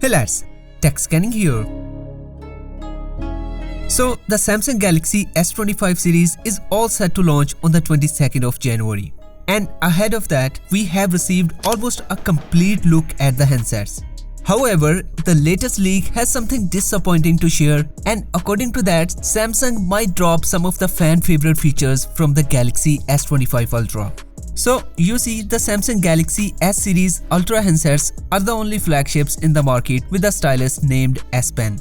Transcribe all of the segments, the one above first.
Hey lads, TechScanning here. So the Samsung Galaxy S25 series is all set to launch on the 22nd of January. And ahead of that, we have received almost a complete look at the handsets. However, the latest leak has something disappointing to share, and according to that, Samsung might drop some of the fan favorite features from the Galaxy S25 Ultra. So you see, the Samsung Galaxy S series Ultra handsets are the only flagships in the market with a stylus named S Pen.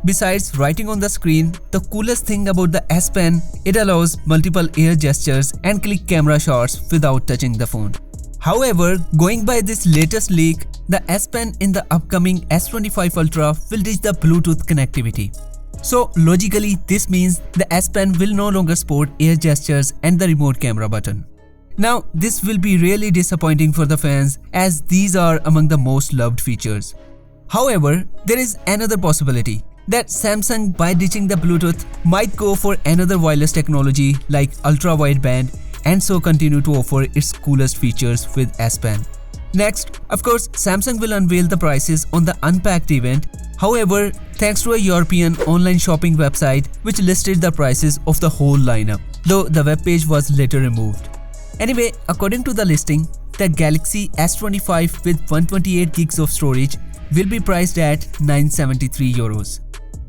Besides writing on the screen, the coolest thing about the S Pen, it allows multiple air gestures and click camera shots without touching the phone. However, going by this latest leak, the S Pen in the upcoming S25 Ultra will ditch the Bluetooth connectivity. So logically, this means the S Pen will no longer support air gestures and the remote camera button. Now, this will be really disappointing for the fans, as these are among the most loved features. However, there is another possibility that Samsung, by ditching the Bluetooth, might go for another wireless technology like ultra-wide band, and so continue to offer its coolest features with S Pen. Next, of course, Samsung will unveil the prices on the Unpacked event. However, thanks to a European online shopping website which listed the prices of the whole lineup, though the webpage was later removed. Anyway, according to the listing, the Galaxy S25 with 128 gigs of storage will be priced at €973,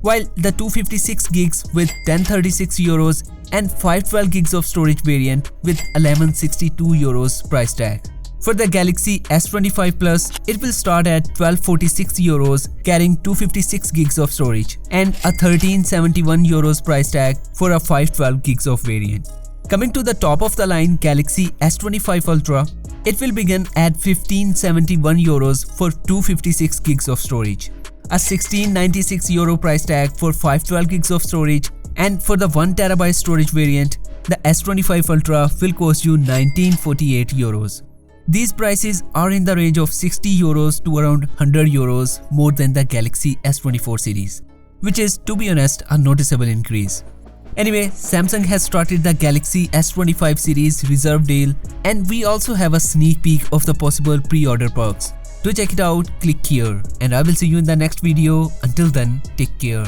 while the 256 gigs with 1036 euros and 512 gigs of storage variant with 1162 euros price tag. For the Galaxy S25 Plus, it will start at 1246 euros carrying 256 gigs of storage and a 1371 euros price tag for a 512 gigs of variant. Coming to the top of the line Galaxy S25 Ultra, it will begin at 1571 euros for 256 gigs of storage, a 1696 euro price tag for 512 gigs of storage, and for the 1TB storage variant, the S25 Ultra will cost you 1948 euros. These prices are in the range of 60 euros to around 100 euros more than the Galaxy S24 series, which is, to be honest, a noticeable increase. Anyway, Samsung has started the Galaxy S25 series reserve deal, and we also have a sneak peek of the possible pre-order perks. To check it out, click here, and I will see you in the next video. Until then, take care.